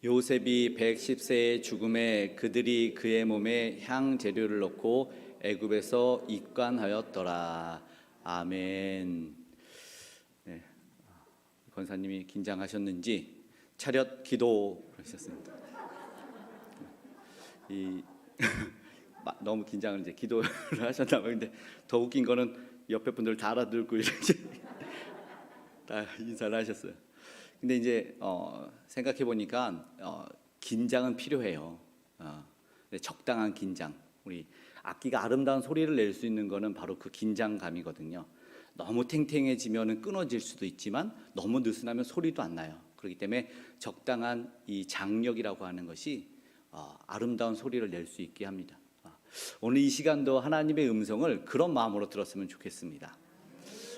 요셉이 110세의 죽음에 그들이 그의 몸에 향 재료를 넣고 애굽에서 입관하였더라. 아멘. 네, 권사님이 긴장하셨는지 차렷 기도 하셨습니다. 너무 긴장을 이제 기도를 하셨나 봐요. 근데 더 웃긴 거는 옆에 분들 다 알아듣고 이렇게 다 인사를 하셨어요. 근데 이제 생각해 보니까 긴장은 필요해요. 적당한 긴장. 우리 악기가 아름다운 소리를 낼 수 있는 거는 바로 그 긴장감이거든요. 너무 탱탱해지면은 끊어질 수도 있지만 너무 느슨하면 소리도 안 나요. 그렇기 때문에 적당한 이 장력이라고 하는 것이 아름다운 소리를 낼 수 있게 합니다. 오늘 이 시간도 하나님의 음성을 그런 마음으로 들었으면 좋겠습니다.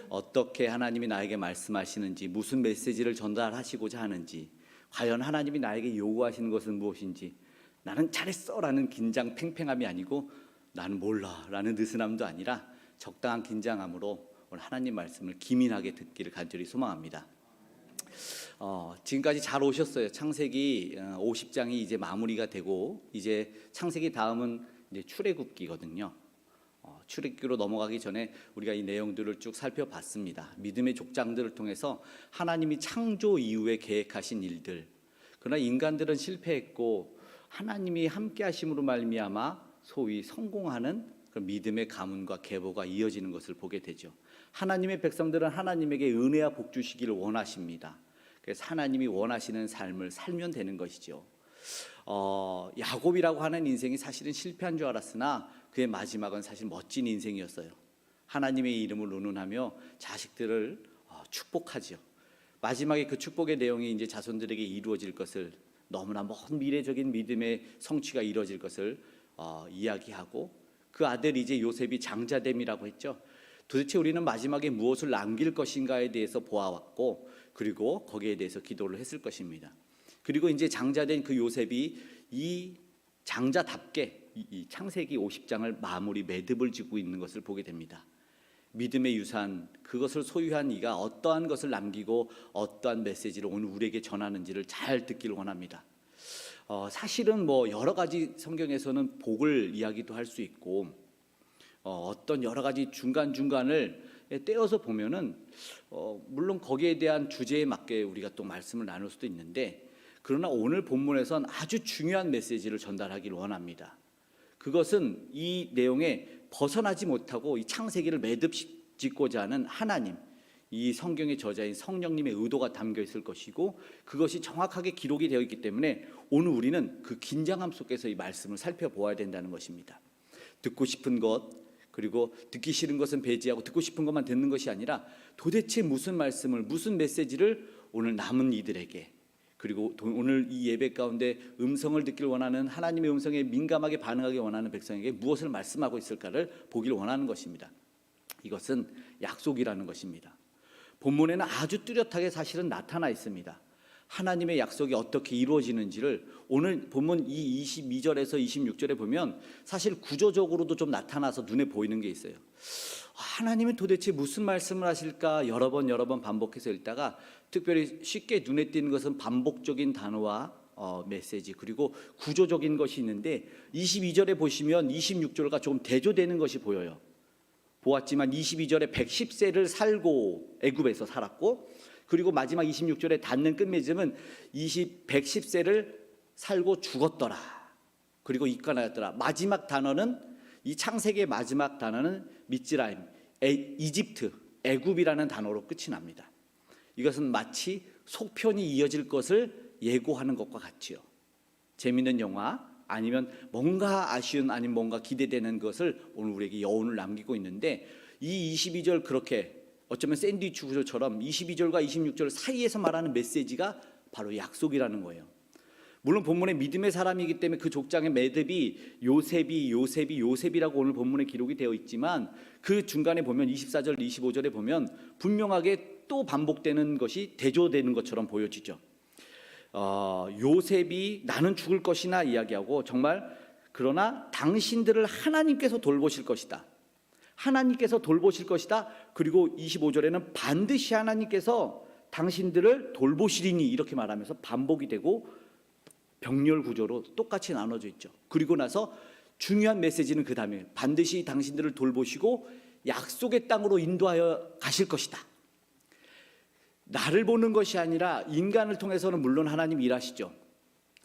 어떻게 하나님이 나에게 말씀하시는지, 무슨 메시지를 전달하시고자 하는지, 과연 하나님이 나에게 요구하시는 것은 무엇인지, 나는 잘했어 라는 긴장 팽팽함이 아니고 나는 몰라 라는 느슨함도 아니라 적당한 긴장함으로 오늘 하나님 말씀을 기민하게 듣기를 간절히 소망합니다. 지금까지 잘 오셨어요. 창세기 50장이 이제 마무리가 되고 이제 창세기 다음은 이제 출애굽기거든요. 출애굽기로 넘어가기 전에 우리가 이 내용들을 쭉 살펴봤습니다. 믿음의 족장들을 통해서 하나님이 창조 이후에 계획하신 일들, 그러나 인간들은 실패했고 하나님이 함께 하심으로 말미암아 소위 성공하는 그런 믿음의 가문과 계보가 이어지는 것을 보게 되죠. 하나님의 백성들은 하나님에게 은혜와 복 주시기를 원하십니다. 그래서 하나님이 원하시는 삶을 살면 되는 것이죠. 야곱이라고 하는 인생이 사실은 실패한 줄 알았으나 그의 마지막은 사실 멋진 인생이었어요. 하나님의 이름을 운운하며 자식들을 축복하죠. 마지막에 그 축복의 내용이 이제 자손들에게 이루어질 것을, 너무나 먼 미래적인 믿음의 성취가 이루어질 것을 이야기하고, 그 아들 이제 요셉이 장자됨이라고 했죠. 도대체 우리는 마지막에 무엇을 남길 것인가에 대해서 보아왔고, 그리고 거기에 대해서 기도를 했을 것입니다. 그리고 이제 장자된 그 요셉이 이 장자답게 이 창세기 50장을 마무리 매듭을 짓고 있는 것을 보게 됩니다. 믿음의 유산, 그것을 소유한 이가 어떠한 것을 남기고 어떠한 메시지를 오늘 우리에게 전하는지를 잘 듣기를 원합니다. 사실은 뭐 여러 가지 성경에서는 복을 이야기도 할 수 있고 어떤 여러 가지 중간중간을 떼어서 보면은 물론 거기에 대한 주제에 맞게 우리가 또 말씀을 나눌 수도 있는데, 그러나 오늘 본문에선 아주 중요한 메시지를 전달하기를 원합니다. 그것은 이 내용에 벗어나지 못하고 이 창세기를 매듭짓고자 하는 하나님, 이 성경의 저자인 성령님의 의도가 담겨 있을 것이고, 그것이 정확하게 기록이 되어 있기 때문에 오늘 우리는 그 긴장함 속에서 이 말씀을 살펴보아야 된다는 것입니다. 듣고 싶은 것, 그리고 듣기 싫은 것은 배제하고 듣고 싶은 것만 듣는 것이 아니라 도대체 무슨 말씀을, 무슨 메시지를 오늘 남은 이들에게, 그리고 오늘 이 예배 가운데 음성을 듣기를 원하는, 하나님의 음성에 민감하게 반응하기 원하는 백성에게 무엇을 말씀하고 있을까를 보기를 원하는 것입니다. 이것은 약속이라는 것입니다. 본문에는 아주 뚜렷하게 사실은 나타나 있습니다. 하나님의 약속이 어떻게 이루어지는지를 오늘 본문 이 22절에서 26절에 보면 사실 구조적으로도 좀 나타나서 눈에 보이는 게 있어요. 하나님은 도대체 무슨 말씀을 하실까 여러 번 반복해서 읽다가 특별히 쉽게 눈에 띄는 것은 반복적인 단어와 메시지, 그리고 구조적인 것이 있는데 22절에 보시면 26절과 조금 대조되는 것이 보여요. 보았지만 22절에 110세를 살고 애굽에서 살았고, 그리고 마지막 26절에 닿는 끝맺음은 110세를 살고 죽었더라. 그리고 입관하였더라. 마지막 단어는, 이 창세기의 마지막 단어는 미츠라임, 이집트, 애굽이라는 단어로 끝이 납니다. 이것은 마치 속편이 이어질 것을 예고하는 것과 같지요. 재미있는 영화, 아니면 뭔가 아쉬운, 아니면 뭔가 기대되는 것을 오늘 우리에게 여운을 남기고 있는데, 이 22절 그렇게 어쩌면 샌드위치 구조처럼 22절과 26절 사이에서 말하는 메시지가 바로 약속이라는 거예요. 물론 본문에 믿음의 사람이기 때문에 그 족장의 매듭이 요셉이라고 오늘 본문에 기록이 되어 있지만, 그 중간에 보면 24절, 25절에 보면 분명하게 또 반복되는 것이 대조되는 것처럼 보여지죠. 요셉이 나는 죽을 것이나 이야기하고, 정말 그러나 당신들을 하나님께서 돌보실 것이다. 하나님께서 돌보실 것이다. 그리고 25절에는 반드시 하나님께서 당신들을 돌보시리니 이렇게 말하면서 반복이 되고 병렬 구조로 똑같이 나눠져 있죠. 그리고 나서 중요한 메시지는 그 다음에 반드시 당신들을 돌보시고 약속의 땅으로 인도하여 가실 것이다. 나를 보는 것이 아니라 인간을 통해서는 물론 하나님 일하시죠.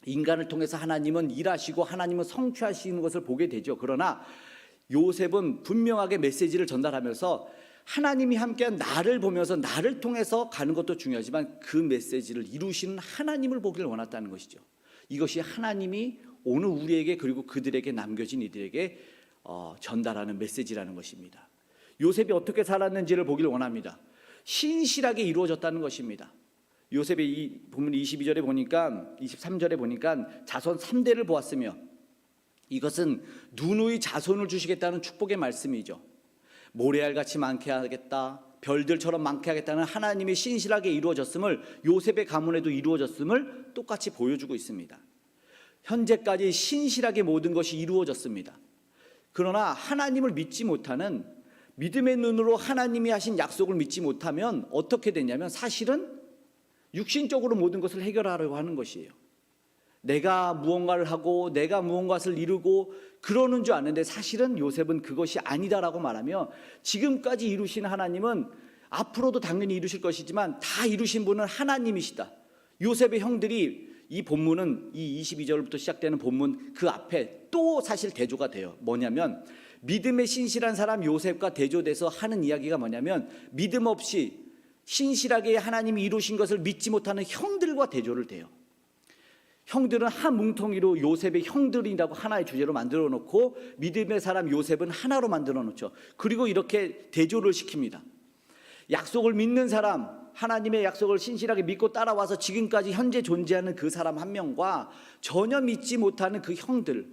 인간을 통해서 하나님은 일하시고 하나님은 성취하시는 것을 보게 되죠. 그러나 요셉은 분명하게 메시지를 전달하면서 하나님이 함께한 나를 보면서 나를 통해서 가는 것도 중요하지만 그 메시지를 이루시는 하나님을 보기를 원했다는 것이죠. 이것이 하나님이 오늘 우리에게 그리고 그들에게 남겨진 이들에게 전달하는 메시지라는 것입니다. 요셉이 어떻게 살았는지를 보기를 원합니다. 신실하게 이루어졌다는 것입니다. 요셉의 이 본문 22절에 보니까 23절에 보니까 자손 3대를 보았으며 이것은 누누이 자손을 주시겠다는 축복의 말씀이죠. 모래알같이 많게 하겠다, 별들처럼 많게 하겠다는 하나님의 신실하게 이루어졌음을 요셉의 가문에도 이루어졌음을 똑같이 보여주고 있습니다. 현재까지 신실하게 모든 것이 이루어졌습니다. 그러나 하나님을 믿지 못하는 믿음의 눈으로 하나님이 하신 약속을 믿지 못하면 어떻게 되냐면 사실은 육신적으로 모든 것을 해결하려고 하는 것이에요. 내가 무언가를 하고 내가 무언가를 이루고 그러는 줄 아는데 사실은 요셉은 그것이 아니다라고 말하며 지금까지 이루신 하나님은 앞으로도 당연히 이루실 것이지만 다 이루신 분은 하나님이시다. 요셉의 형들이 이 본문은 이 22절부터 시작되는 본문 그 앞에 또 사실 대조가 돼요. 뭐냐면 믿음에 신실한 사람 요셉과 대조돼서 하는 이야기가 뭐냐면 믿음 없이 신실하게 하나님이 이루신 것을 믿지 못하는 형들과 대조를 돼요. 형들은 한 뭉텅이로 요셉의 형들이라고 하나의 주제로 만들어 놓고 믿음의 사람 요셉은 하나로 만들어 놓죠. 그리고 이렇게 대조를 시킵니다. 약속을 믿는 사람, 하나님의 약속을 신실하게 믿고 따라와서 지금까지 현재 존재하는 그 사람 한 명과 전혀 믿지 못하는 그 형들.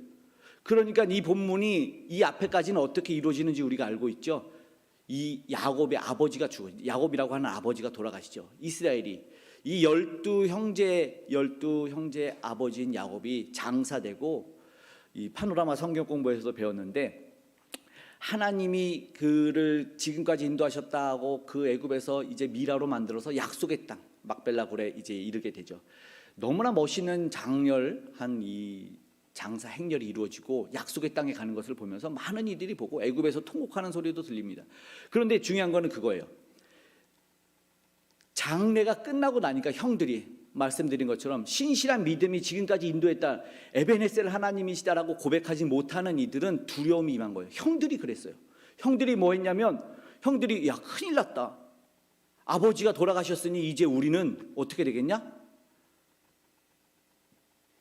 그러니까 이 본문이 이 앞에까지는 어떻게 이루어지는지 우리가 알고 있죠. 이 야곱의 아버지가 야곱이라고 하는 아버지가 돌아가시죠. 이스라엘이 이 12형제 아버지인 야곱이 장사되고 이 파노라마 성경 공부에서도 배웠는데 하나님이 그를 지금까지 인도하셨다고 그 애굽에서 이제 미라로 만들어서 약속의 땅 막벨라 굴에 이제 이르게 되죠. 너무나 멋있는 장렬한 이 장사 행렬이 이루어지고 약속의 땅에 가는 것을 보면서 많은 이들이 보고 애굽에서 통곡하는 소리도 들립니다. 그런데 중요한 거는 그거예요. 장례가 끝나고 나니까 형들이 말씀드린 것처럼 신실한 믿음이 지금까지 인도했다, 에베네셀 하나님이시다라고 고백하지 못하는 이들은 두려움이 임한 거예요. 형들이 그랬어요. 형들이 뭐 했냐면 형들이 야 큰일 났다, 아버지가 돌아가셨으니 이제 우리는 어떻게 되겠냐,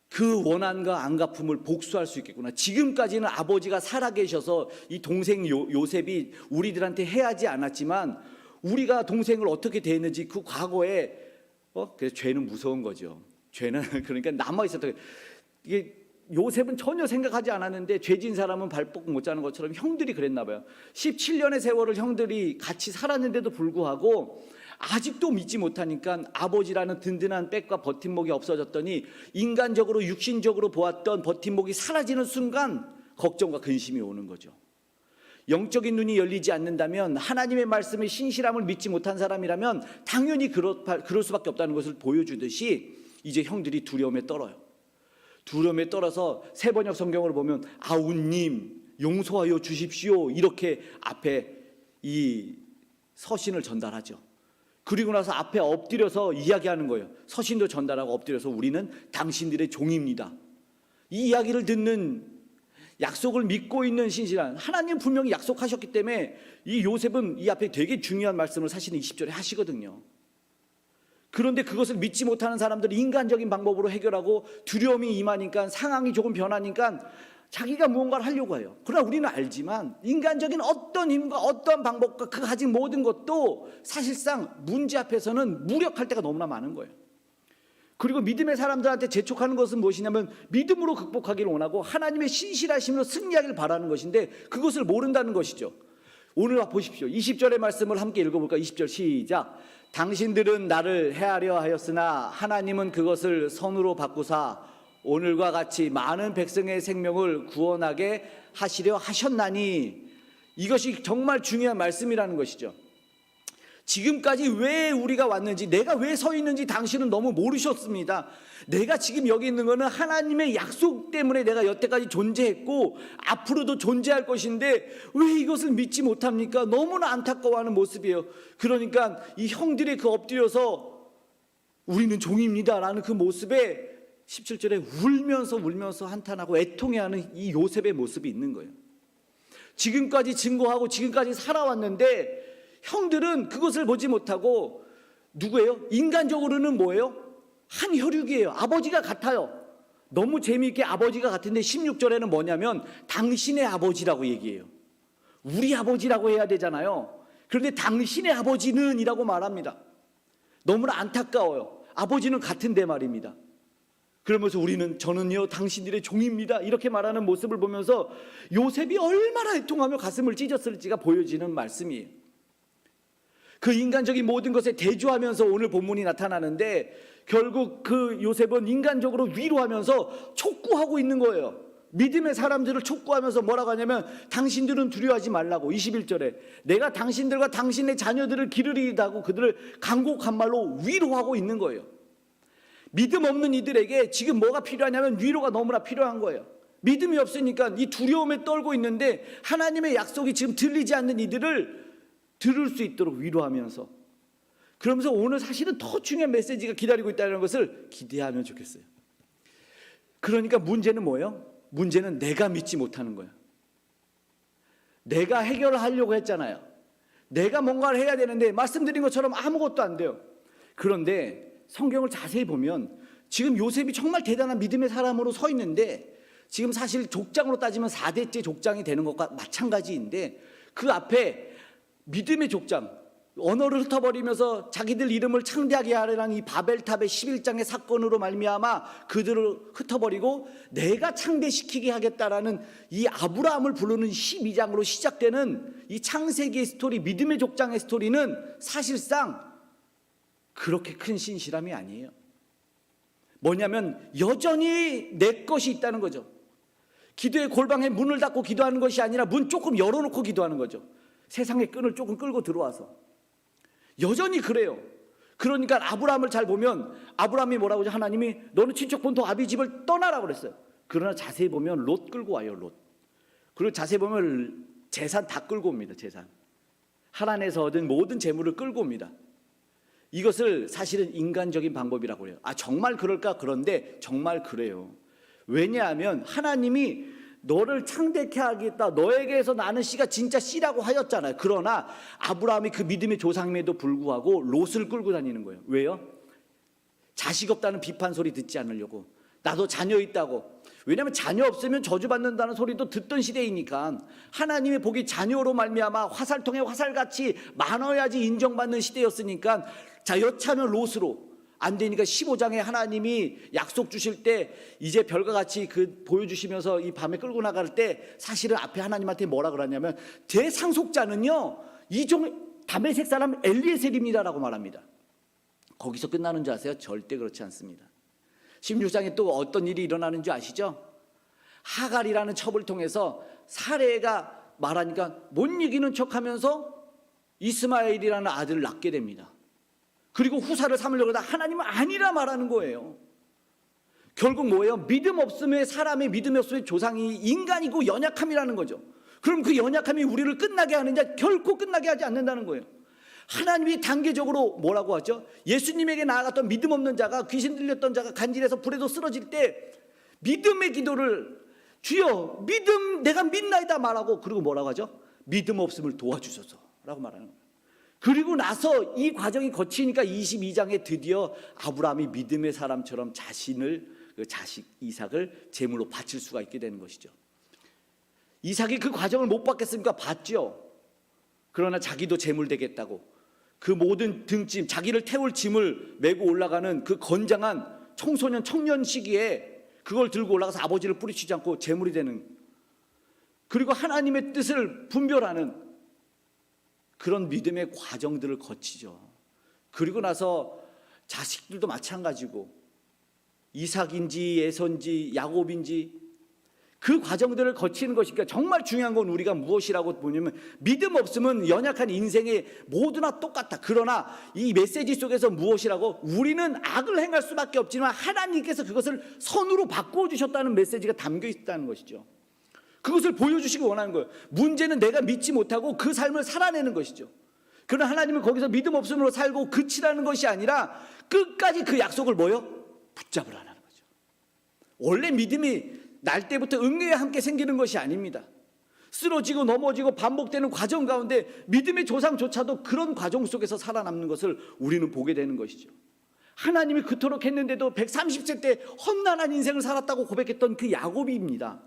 그 원한과 안갚음을 복수할 수 있겠구나. 지금까지는 아버지가 살아계셔서 이 동생 요셉이 우리들한테 해하지 않았지만 우리가 동생을 어떻게 대했는지 그 과거에 그래서 죄는 무서운 거죠. 죄는 그러니까 남아있었던 이게 요셉은 전혀 생각하지 않았는데 죄진 사람은 발뻗고 못 자는 것처럼 형들이 그랬나 봐요. 17년의 세월을 형들이 같이 살았는데도 불구하고 아직도 믿지 못하니까 아버지라는 든든한 백과 버팀목이 없어졌더니 인간적으로 육신적으로 보았던 버팀목이 사라지는 순간 걱정과 근심이 오는 거죠. 영적인 눈이 열리지 않는다면, 하나님의 말씀의 신실함을 믿지 못한 사람이라면 당연히 그럴 수밖에 없다는 것을 보여주듯이 이제 형들이 두려움에 떨어요. 두려움에 떨어서 세번역 성경을 보면 아우님 용서하여 주십시오 이렇게 앞에 이 서신을 전달하죠. 그리고 나서 앞에 엎드려서 이야기하는 거예요. 서신도 전달하고 엎드려서 우리는 당신들의 종입니다. 이 이야기를 듣는, 약속을 믿고 있는 신실한, 하나님 분명히 약속하셨기 때문에 이 요셉은 이 앞에 되게 중요한 말씀을 사실은 20절에 하시거든요. 그런데 그것을 믿지 못하는 사람들이 인간적인 방법으로 해결하고 두려움이 임하니까, 상황이 조금 변하니까 자기가 무언가를 하려고 해요. 그러나 우리는 알지만 인간적인 어떤 힘과 어떤 방법과 그 가진 모든 것도 사실상 문제 앞에서는 무력할 때가 너무나 많은 거예요. 그리고 믿음의 사람들한테 재촉하는 것은 무엇이냐면 믿음으로 극복하기를 원하고 하나님의 신실하심으로 승리하기를 바라는 것인데 그것을 모른다는 것이죠. 오늘 보십시오. 20절의 말씀을 함께 읽어볼까요? 20절 시작. 당신들은 나를 해하려 하였으나 하나님은 그것을 선으로 바꾸사 오늘과 같이 많은 백성의 생명을 구원하게 하시려 하셨나니. 이것이 정말 중요한 말씀이라는 것이죠. 지금까지 왜 우리가 왔는지, 내가 왜 서 있는지 당신은 너무 모르셨습니다. 내가 지금 여기 있는 거는 하나님의 약속 때문에 내가 여태까지 존재했고 앞으로도 존재할 것인데 왜 이것을 믿지 못합니까? 너무나 안타까워하는 모습이에요. 그러니까 이 형들이 그 엎드려서 우리는 종입니다 라는 그 모습에 17절에 울면서 한탄하고 애통해하는 이 요셉의 모습이 있는 거예요. 지금까지 증거하고 지금까지 살아왔는데 형들은 그것을 보지 못하고 누구예요? 인간적으로는 뭐예요? 한 혈육이에요. 아버지가 같아요. 너무 재미있게 아버지가 같은데 16절에는 뭐냐면 당신의 아버지라고 얘기해요. 우리 아버지라고 해야 되잖아요. 그런데 당신의 아버지는 이라고 말합니다. 너무나 안타까워요. 아버지는 같은데 말입니다. 그러면서 저는요 당신들의 종입니다 이렇게 말하는 모습을 보면서 요셉이 얼마나 애통하며 가슴을 찢었을지가 보여지는 말씀이에요. 그 인간적인 모든 것에 대조하면서 오늘 본문이 나타나는데 결국 그 요셉은 인간적으로 위로하면서 촉구하고 있는 거예요. 믿음의 사람들을 촉구하면서 뭐라고 하냐면 당신들은 두려워하지 말라고. 21절에 내가 당신들과 당신의 자녀들을 기르리이다 하고 그들을 간곡한 말로 위로하고 있는 거예요. 믿음 없는 이들에게 지금 뭐가 필요하냐면 위로가 너무나 필요한 거예요. 믿음이 없으니까 이 두려움에 떨고 있는데 하나님의 약속이 지금 들리지 않는 이들을 들을 수 있도록 위로하면서, 그러면서 오늘 사실은 더 중요한 메시지가 기다리고 있다는 것을 기대하면 좋겠어요. 그러니까 문제는 뭐예요? 문제는 내가 믿지 못하는 거예요. 내가 해결을 하려고 했잖아요. 내가 뭔가를 해야 되는데 말씀드린 것처럼 아무것도 안 돼요. 그런데 성경을 자세히 보면 지금 요셉이 정말 대단한 믿음의 사람으로 서 있는데 지금 사실 족장으로 따지면 4대째 족장이 되는 것과 마찬가지인데 그 앞에 믿음의 족장, 언어를 흩어버리면서 자기들 이름을 창대하게 하려는 이 바벨탑의 11장의 사건으로 말미암아 그들을 흩어버리고 내가 창대시키게 하겠다라는 이 아브라함을 부르는 12장으로 시작되는 이 창세기의 스토리, 믿음의 족장의 스토리는 사실상 그렇게 큰 신실함이 아니에요. 뭐냐면 여전히 내 것이 있다는 거죠. 기도의 골방에 문을 닫고 기도하는 것이 아니라 문 조금 열어놓고 기도하는 거죠. 세상의 끈을 조금 끌고 들어와서 여전히 그래요. 그러니까 아브라함을 잘 보면 아브라함이 뭐라고 하죠? 하나님이 너는 친척 본토 아비 집을 떠나라고 그랬어요. 그러나 자세히 보면 롯 끌고 와요. 롯. 그리고 자세히 보면 재산 다 끌고 옵니다. 재산. 하란에서 얻은 모든 재물을 끌고 옵니다. 이것을 사실은 인간적인 방법이라고 해요. 정말 그럴까? 그런데 정말 그래요. 왜냐하면 하나님이 너를 창대케 하겠다, 너에게서 나는 씨가 진짜 씨라고 하였잖아요. 그러나 아브라함이 그 믿음의 조상임에도 불구하고 롯을 끌고 다니는 거예요. 왜요? 자식 없다는 비판 소리 듣지 않으려고. 나도 자녀 있다고. 왜냐하면 자녀 없으면 저주받는다는 소리도 듣던 시대이니까 하나님의 복이 자녀로 말미암아 화살통에 화살같이 많아야지 인정받는 시대였으니까 자 여차하면 롯으로, 안 되니까 15장에 하나님이 약속 주실 때 이제 별과 같이 그 보여주시면서 이 밤에 끌고 나갈 때 사실은 앞에 하나님한테 뭐라 그러냐면 대상속자는요 이종 다메섹 사람 엘리에셀입니다라고 말합니다. 거기서 끝나는 줄 아세요? 절대 그렇지 않습니다. 16장에 또 어떤 일이 일어나는 줄 아시죠? 하갈이라는 첩을 통해서 사레가 말하니까 못 이기는 척하면서 이스마엘이라는 아들을 낳게 됩니다. 그리고 후사를 삼으려고 하다 하나님은 아니라 말하는 거예요. 결국 뭐예요? 믿음 없음에 사람의 믿음이 없음의 조상이 인간이고 연약함이라는 거죠. 그럼 그 연약함이 우리를 끝나게 하느냐? 결코 끝나게 하지 않는다는 거예요. 하나님이 단계적으로 뭐라고 하죠? 예수님에게 나아갔던 믿음 없는 자가, 귀신 들렸던 자가 간질에서 불에도 쓰러질 때 믿음의 기도를 주여 믿음 내가 믿나이다 말하고, 그리고 뭐라고 하죠? 믿음 없음을 도와주소서라고 말하는 거예요. 그리고 나서 이 과정이 거치니까 22장에 드디어 아브라함이 믿음의 사람처럼 자신을, 그 자식 이삭을 제물로 바칠 수가 있게 되는 것이죠. 이삭이 그 과정을 못 받겠습니까? 받죠. 그러나 자기도 제물 되겠다고 그 모든 등짐, 자기를 태울 짐을 메고 올라가는 그 건장한 청소년 청년 시기에 그걸 들고 올라가서 아버지를 뿌리치지 않고 제물이 되는, 그리고 하나님의 뜻을 분별하는 그런 믿음의 과정들을 거치죠. 그리고 나서 자식들도 마찬가지고 이삭인지 에서인지 야곱인지 그 과정들을 거치는 것이니까 정말 중요한 건 우리가 무엇이라고 보냐면 믿음 없으면 연약한 인생에 모두나 똑같다. 그러나 이 메시지 속에서 무엇이라고 우리는 악을 행할 수밖에 없지만 하나님께서 그것을 선으로 바꾸어 주셨다는 메시지가 담겨 있다는 것이죠. 그것을 보여주시기 원하는 거예요. 문제는 내가 믿지 못하고 그 삶을 살아내는 것이죠. 그러나 하나님은 거기서 믿음 없음으로 살고 그치라는 것이 아니라 끝까지 그 약속을 뭐요? 붙잡으라는 거죠. 원래 믿음이 날 때부터 응애와 함께 생기는 것이 아닙니다. 쓰러지고 넘어지고 반복되는 과정 가운데 믿음의 조상조차도 그런 과정 속에서 살아남는 것을 우리는 보게 되는 것이죠. 하나님이 그토록 했는데도 130세 때 험난한 인생을 살았다고 고백했던 그 야곱입니다.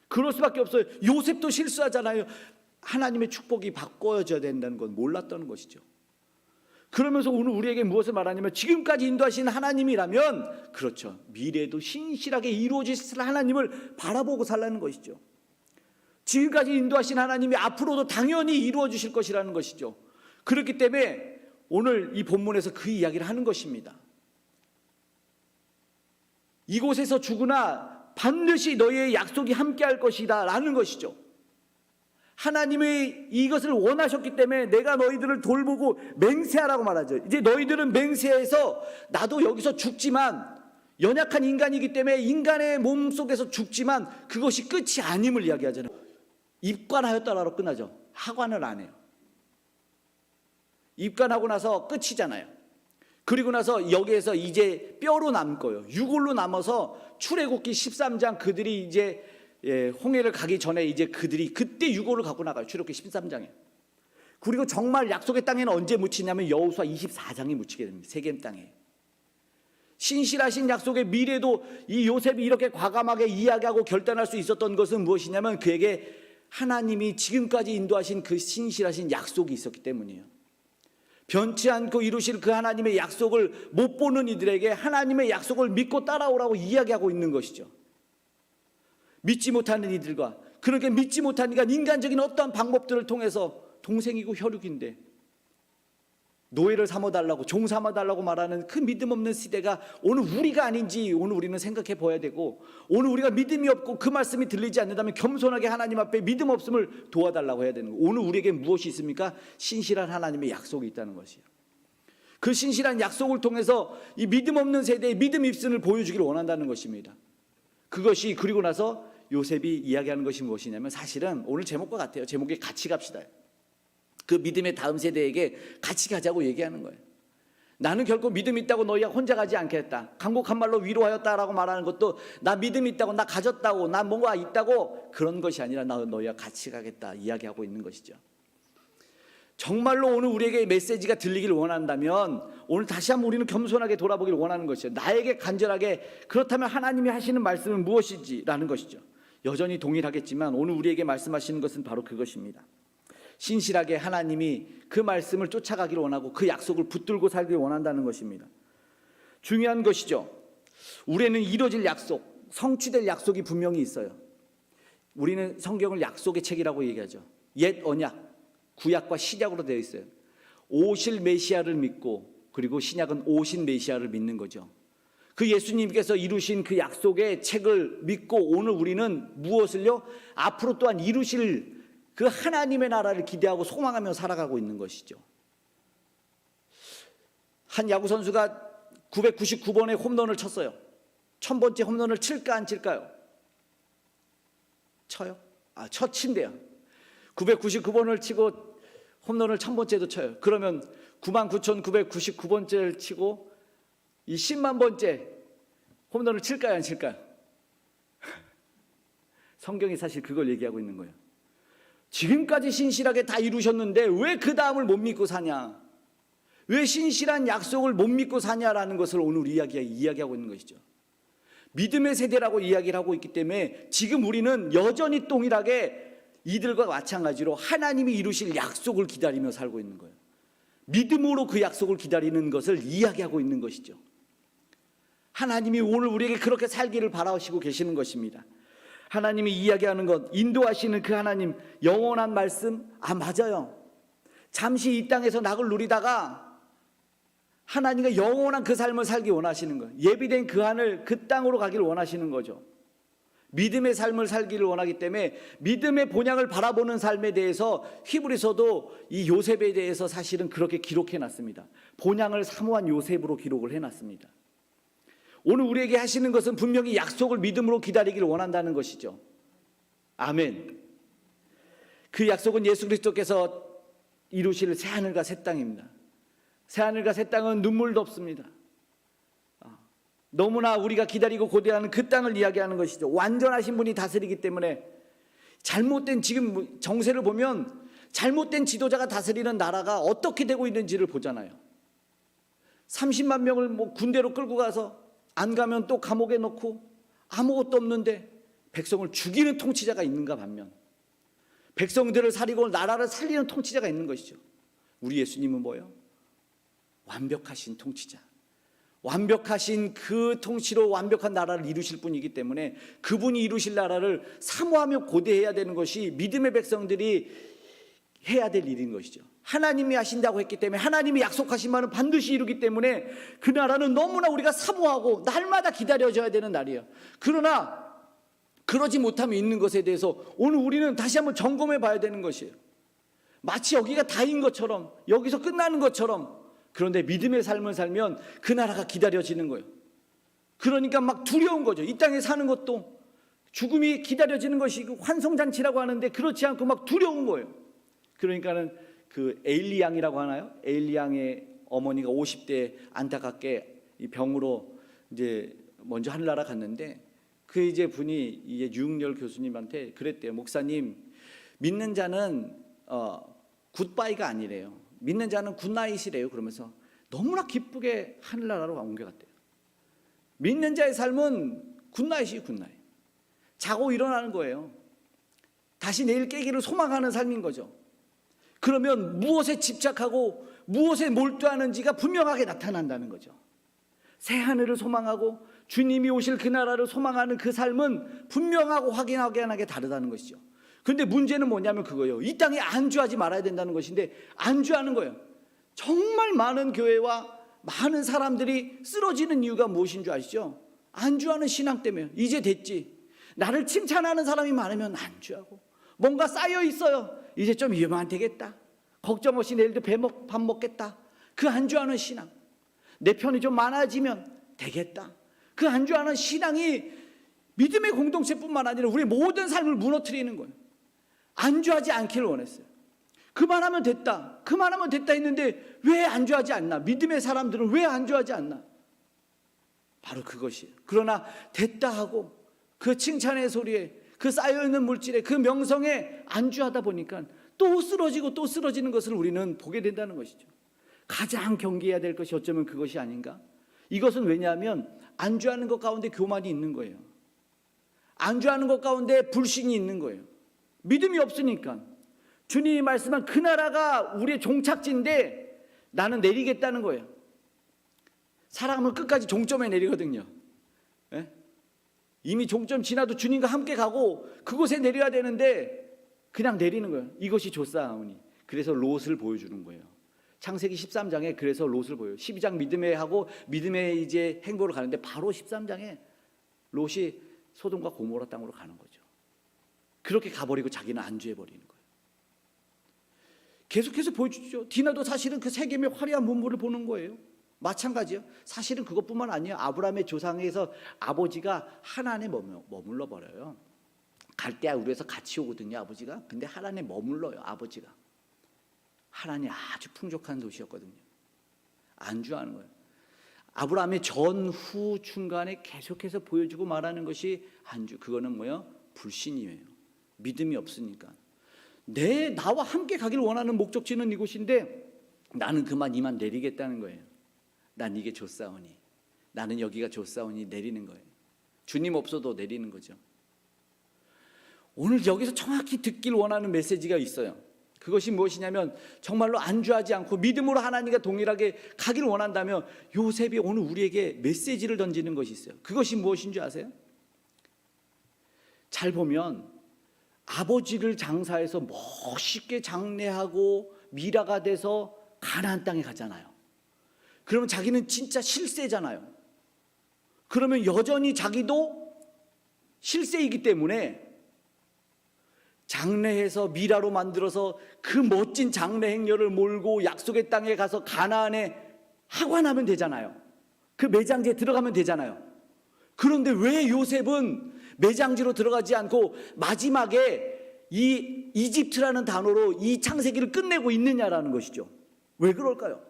그럴 수밖에 없어요. 요셉도 실수하잖아요. 하나님의 축복이 바꿔져야 된다는 건 몰랐던 것이죠. 그러면서 오늘 우리에게 무엇을 말하냐면 지금까지 인도하신 하나님이라면 그렇죠. 미래에도 신실하게 이루어질 하나님을 바라보고 살라는 것이죠. 지금까지 인도하신 하나님이 앞으로도 당연히 이루어 주실 것이라는 것이죠. 그렇기 때문에 오늘 이 본문에서 그 이야기를 하는 것입니다. 이곳에서 죽으나 반드시 너희의 약속이 함께할 것이다 라는 것이죠. 하나님이 이것을 원하셨기 때문에 내가 너희들을 돌보고 맹세하라고 말하죠. 이제 너희들은 맹세해서 나도 여기서 죽지만 연약한 인간이기 때문에 인간의 몸 속에서 죽지만 그것이 끝이 아님을 이야기하잖아요. 입관하였다라고 끝나죠. 하관을 안 해요. 입관하고 나서 끝이잖아요. 그리고 나서 여기에서 이제 뼈로 남고요. 유골로 남아서 출애굽기 13장 그들이 이제 홍해를 가기 전에 이제 그들이 그때 유골을 갖고 나가요. 출애굽기 13장에. 그리고 정말 약속의 땅에는 언제 묻히냐면 여호수아 24장에 묻히게 됩니다. 세겜 땅에. 신실하신 약속의 미래도 이 요셉이 이렇게 과감하게 이야기하고 결단할 수 있었던 것은 무엇이냐면 그에게 하나님이 지금까지 인도하신 그 신실하신 약속이 있었기 때문이에요. 변치 않고 이루실 그 하나님의 약속을 못 보는 이들에게 하나님의 약속을 믿고 따라오라고 이야기하고 있는 것이죠. 믿지 못하는 이들과 그렇게 믿지 못하니까 인간적인 어떠한 방법들을 통해서 동생이고 혈육인데 노예를 삼아달라고 종 삼아달라고 말하는 그 믿음 없는 시대가 오늘 우리가 아닌지 오늘 우리는 생각해 봐야 되고, 오늘 우리가 믿음이 없고 그 말씀이 들리지 않는다면 겸손하게 하나님 앞에 믿음 없음을 도와달라고 해야 되는 거예요. 오늘 우리에게 무엇이 있습니까? 신실한 하나님의 약속이 있다는 것이에요. 그 신실한 약속을 통해서 이 믿음 없는 세대의 믿음 입순을 보여주기를 원한다는 것입니다. 그것이 그리고 나서 요셉이 이야기하는 것이 무엇이냐면 사실은 오늘 제목과 같아요. 제목이 같이 갑시다. 그 믿음의 다음 세대에게 같이 가자고 얘기하는 거예요. 나는 결코 믿음이 있다고 너희가 혼자 가지 않겠다. 간곡한 말로 위로하였다라고 말하는 것도 나 믿음이 있다고, 나 가졌다고, 나 뭔가 있다고 그런 것이 아니라 나 너희가 같이 가겠다 이야기하고 있는 것이죠. 정말로 오늘 우리에게 메시지가 들리기를 원한다면 오늘 다시 한번 우리는 겸손하게 돌아보기를 원하는 것이죠. 나에게 간절하게 그렇다면 하나님이 하시는 말씀은 무엇이지라는 것이죠. 여전히 동일하겠지만 오늘 우리에게 말씀하시는 것은 바로 그것입니다. 신실하게 하나님이 그 말씀을 쫓아가기를 원하고 그 약속을 붙들고 살기를 원한다는 것입니다. 중요한 것이죠. 우리는 이루어질 약속, 성취될 약속이 분명히 있어요. 우리는 성경을 약속의 책이라고 얘기하죠. 옛 언약, 구약과 신약으로 되어 있어요. 오실 메시아를 믿고 그리고 신약은 오신 메시아를 믿는 거죠. 그 예수님께서 이루신 그 약속의 책을 믿고 오늘 우리는 무엇을요? 앞으로 또한 이루실 그 하나님의 나라를 기대하고 소망하며 살아가고 있는 것이죠. 한 야구 선수가 999번의 홈런을 쳤어요. 1000번째 홈런을 칠까 안 칠까요? 쳐요? 친대요. 999번을 치고 홈런을 1000번째도 쳐요. 그러면 99,999번째를 치고 이 10만 번째 홈런을 칠까요 안 칠까요? 성경이 사실 그걸 얘기하고 있는 거예요. 지금까지 신실하게 다 이루셨는데 왜 그 다음을 못 믿고 사냐? 왜 신실한 약속을 못 믿고 사냐라는 것을 오늘 이야기하고 있는 것이죠. 믿음의 세대라고 이야기를 하고 있기 때문에 지금 우리는 여전히 동일하게 이들과 마찬가지로 하나님이 이루실 약속을 기다리며 살고 있는 거예요. 믿음으로 그 약속을 기다리는 것을 이야기하고 있는 것이죠. 하나님이 오늘 우리에게 그렇게 살기를 바라시고 계시는 것입니다. 하나님이 이야기하는 것, 인도하시는 그 하나님, 영원한 말씀, 맞아요. 잠시 이 땅에서 낙을 누리다가 하나님과 영원한 그 삶을 살기 원하시는 거예요. 예비된 그 하늘, 그 땅으로 가기를 원하시는 거죠. 믿음의 삶을 살기를 원하기 때문에 믿음의 본향을 바라보는 삶에 대해서 히브리서도 이 요셉에 대해서 사실은 그렇게 기록해 놨습니다. 본향을 사모한 요셉으로 기록을 해 놨습니다. 오늘 우리에게 하시는 것은 분명히 약속을 믿음으로 기다리기를 원한다는 것이죠. 아멘. 그 약속은 예수 그리스도께서 이루실 새하늘과 새 땅입니다. 새하늘과 새 땅은 눈물도 없습니다. 너무나 우리가 기다리고 고대하는 그 땅을 이야기하는 것이죠. 완전하신 분이 다스리기 때문에 잘못된 지금 정세를 보면 잘못된 지도자가 다스리는 나라가 어떻게 되고 있는지를 보잖아요. 30만 명을 군대로 끌고 가서 안 가면 또 감옥에 넣고 아무것도 없는데 백성을 죽이는 통치자가 있는가 반면 백성들을 살리고 나라를 살리는 통치자가 있는 것이죠. 우리 예수님은 뭐예요? 완벽하신 통치자. 완벽하신 그 통치로 완벽한 나라를 이루실 분이기 때문에 그분이 이루실 나라를 사모하며 고대해야 되는 것이 믿음의 백성들이 해야 될 일인 것이죠. 하나님이 하신다고 했기 때문에 하나님이 약속하신 바는 반드시 이루기 때문에 그 나라는 너무나 우리가 사모하고 날마다 기다려져야 되는 날이에요. 그러나 그러지 못하면 있는 것에 대해서 오늘 우리는 다시 한번 점검해 봐야 되는 것이에요. 마치 여기가 다인 것처럼 여기서 끝나는 것처럼 그런데 믿음의 삶을 살면 그 나라가 기다려지는 거예요. 그러니까 막 두려운 거죠. 이 땅에 사는 것도 죽음이 기다려지는 것이 환송잔치라고 하는데 그렇지 않고 막 두려운 거예요. 그러니까는 그 에일리 양이라고 하나요? 에일리 양의 어머니가 50대 안타깝게 이 병으로 이제 먼저 하늘나라 갔는데 그 이제 분이 이제 유흥열 교수님한테 그랬대요. 목사님, 믿는 자는 굿바이가 아니래요. 믿는 자는 굿나잇이래요. 그러면서 너무나 기쁘게 하늘나라로 옮겨갔대요. 믿는 자의 삶은 굿나잇이에요. 굿나잇. 자고 일어나는 거예요. 다시 내일 깨기를 소망하는 삶인 거죠. 그러면 무엇에 집착하고 무엇에 몰두하는지가 분명하게 나타난다는 거죠. 새 하늘을 소망하고 주님이 오실 그 나라를 소망하는 그 삶은 분명하고 확연하게 다르다는 것이죠. 그런데 문제는 뭐냐면 그거예요. 이 땅에 안주하지 말아야 된다는 것인데 안주하는 거예요. 정말 많은 교회와 많은 사람들이 쓰러지는 이유가 무엇인 줄 아시죠? 안주하는 신앙 때문에. 이제 됐지. 나를 칭찬하는 사람이 많으면 안주하고 뭔가 쌓여 있어요. 이제 좀 위험하면 되겠다. 걱정 없이 내일도 밥 먹겠다. 그 안주하는 신앙. 내 편이 좀 많아지면 되겠다. 그 안주하는 신앙이 믿음의 공동체뿐만 아니라 우리의 모든 삶을 무너뜨리는 거예요. 안주하지 않기를 원했어요. 그만하면 됐다. 그만하면 됐다 했는데 왜 안주하지 않나? 믿음의 사람들은 왜 안주하지 않나? 바로 그것이에요. 그러나 됐다 하고 그 칭찬의 소리에 그 쌓여있는 물질에 그 명성에 안주하다 보니까 또 쓰러지고 또 쓰러지는 것을 우리는 보게 된다는 것이죠. 가장 경계해야 될 것이 어쩌면 그것이 아닌가? 이것은 왜냐하면 안주하는 것 가운데 교만이 있는 거예요. 안주하는 것 가운데 불신이 있는 거예요. 믿음이 없으니까. 주님이 말씀한 그 나라가 우리의 종착지인데 나는 내리겠다는 거예요. 사람은 끝까지 종점에 내리거든요. 예? 이미 종점 지나도 주님과 함께 가고 그곳에 내려야 되는데 그냥 내리는 거예요. 이것이 조사하오니. 그래서 롯을 보여주는 거예요. 창세기 13장에 그래서 롯을 보여요. 12장 믿음의 하고 믿음의 이제 행보를 가는데 바로 13장에 롯이 소돔과 고모라 땅으로 가는 거죠. 그렇게 가버리고 자기는 안주해버리는 거예요. 계속해서 보여주죠. 디나도 사실은 그 세겜의 화려한 문물을 보는 거예요. 마찬가지예요. 사실은 그것뿐만 아니에요. 아브라함의 조상에서 아버지가 하나님에 머물러 버려요. 갈대아 우르에서 같이 오거든요. 아버지가. 근데 하나님에 머물러요. 아버지가. 하나님이 아주 풍족한 도시였거든요. 안주하는 거예요. 아브라함의 전후 중간에 계속해서 보여주고 말하는 것이 안주. 그거는 뭐예요? 불신이에요. 믿음이 없으니까. 나와 함께 가기를 원하는 목적지는 이곳인데 나는 이만 내리겠다는 거예요. 난 이게 좋사오니. 나는 여기가 좋사오니 내리는 거예요. 주님 없어도 내리는 거죠. 오늘 여기서 정확히 듣길 원하는 메시지가 있어요. 그것이 무엇이냐면 정말로 안주하지 않고 믿음으로 하나님과 동일하게 가기를 원한다면 요셉이 오늘 우리에게 메시지를 던지는 것이 있어요. 그것이 무엇인 줄 아세요? 잘 보면 아버지를 장사해서 멋있게 장래하고 미라가 돼서 가나안 땅에 가잖아요. 그러면 자기는 진짜 실세잖아요. 그러면 여전히 자기도 실세이기 때문에 장래해서 미라로 만들어서 그 멋진 장래 행렬을 몰고 약속의 땅에 가서 가나안에 하관하면 되잖아요. 그 매장지에 들어가면 되잖아요. 그런데 왜 요셉은 매장지로 들어가지 않고 마지막에 이 이집트라는 단어로 이 창세기를 끝내고 있느냐라는 것이죠. 왜 그럴까요?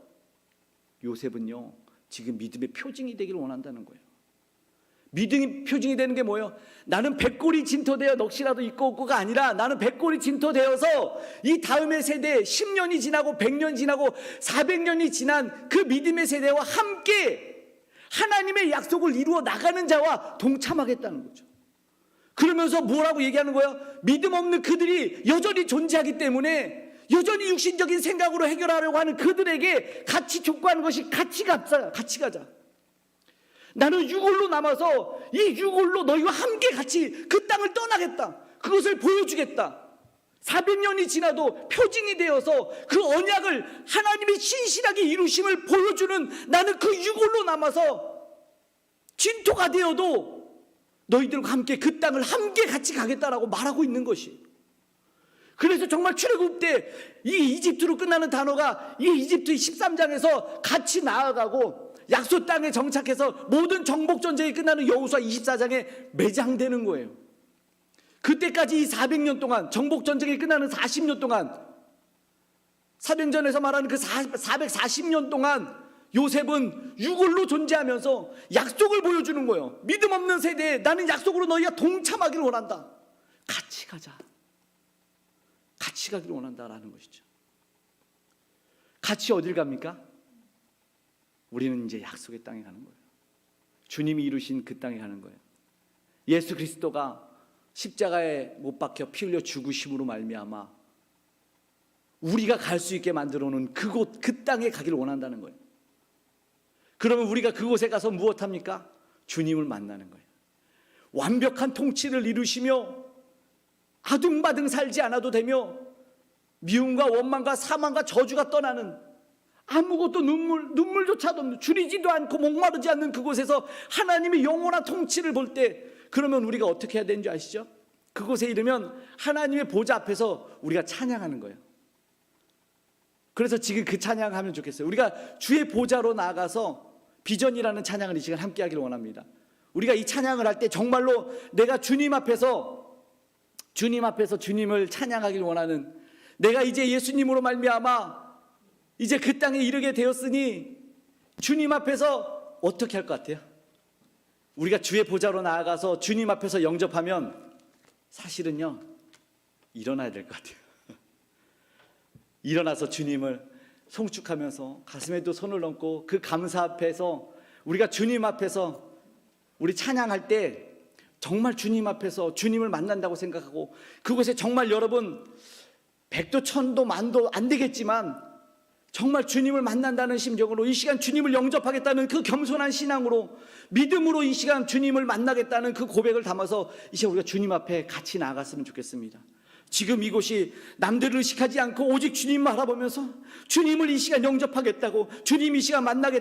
요셉은요, 지금 믿음의 표징이 되기를 원한다는 거예요. 믿음의 표징이 되는 게 뭐예요? 나는 백골이 진토되어 넋이라도 있고 없고가 아니라 나는 백골이 진토되어서 이 다음의 세대에 10년이 지나고 100년 지나고 400년이 지난 그 믿음의 세대와 함께 하나님의 약속을 이루어 나가는 자와 동참하겠다는 거죠. 그러면서 뭐라고 얘기하는 거예요? 믿음 없는 그들이 여전히 존재하기 때문에 여전히 육신적인 생각으로 해결하려고 하는 그들에게 같이 촉구하는 것이 같이 가자, 같이 가자. 나는 유골로 남아서 이 유골로 너희와 함께 같이 그 땅을 떠나겠다. 그것을 보여주겠다. 400년이 지나도 표징이 되어서 그 언약을 하나님의 신실하게 이루심을 보여주는 나는 그 유골로 남아서 진토가 되어도 너희들과 함께 그 땅을 함께 같이 가겠다라고 말하고 있는 것이. 그래서 정말 출애굽 때 이 이집트로 끝나는 단어가 이 이집트 13장에서 같이 나아가고 약속 땅에 정착해서 모든 정복 전쟁이 끝나는 여호수아 24장에 매장되는 거예요. 그때까지 이 400년 동안 정복 전쟁이 끝나는 40년 동안 사병전에서 말하는 그 440년 동안 요셉은 유골로 존재하면서 약속을 보여주는 거예요. 믿음 없는 세대에 나는 약속으로 너희가 동참하기를 원한다. 같이 가자. 같이 가기를 원한다라는 것이죠. 같이 어딜 갑니까? 우리는 이제 약속의 땅에 가는 거예요. 주님이 이루신 그 땅에 가는 거예요. 예수 그리스도가 십자가에 못 박혀 피 흘려 죽으심으로 말미암아 우리가 갈 수 있게 만들어 놓은 그곳, 그 땅에 가기를 원한다는 거예요. 그러면 우리가 그곳에 가서 무엇합니까? 주님을 만나는 거예요. 완벽한 통치를 이루시며 아둥바둥 살지 않아도 되며 미움과 원망과 사망과 저주가 떠나는 아무것도 눈물조차도 없는 줄이지도 않고 목마르지 않는 그곳에서 하나님의 영원한 통치를 볼 때 그러면 우리가 어떻게 해야 되는지 아시죠? 그곳에 이르면 하나님의 보좌 앞에서 우리가 찬양하는 거예요. 그래서 지금 그 찬양을 하면 좋겠어요. 우리가 주의 보좌로 나아가서 비전이라는 찬양을 이 시간 함께 하기를 원합니다. 우리가 이 찬양을 할 때 정말로 내가 주님 앞에서 주님을 찬양하기를 원하는, 내가 이제 예수님으로 말미암아 이제 그 땅에 이르게 되었으니 주님 앞에서 어떻게 할 것 같아요? 우리가 주의 보좌로 나아가서 주님 앞에서 영접하면 사실은요 일어나야 될 것 같아요. 일어나서 주님을 송축하면서 가슴에도 손을 얹고 그 감사 앞에서 우리가 주님 앞에서 우리 찬양할 때 정말 주님 앞에서 주님을 만난다고 생각하고 그곳에 정말 여러분 백도 천도 만도 안 되겠지만 정말 주님을 만난다는 심정으로 이 시간 주님을 영접하겠다는 그 겸손한 신앙으로 믿음으로 이 시간 주님을 만나겠다는 그 고백을 담아서 이 시간 우리가 주님 앞에 같이 나아갔으면 좋겠습니다. 지금 이곳이 남들을 의식하지 않고 오직 주님만 알아보면서 주님을 이 시간 영접하겠다고, 주님 이 시간 만나겠다고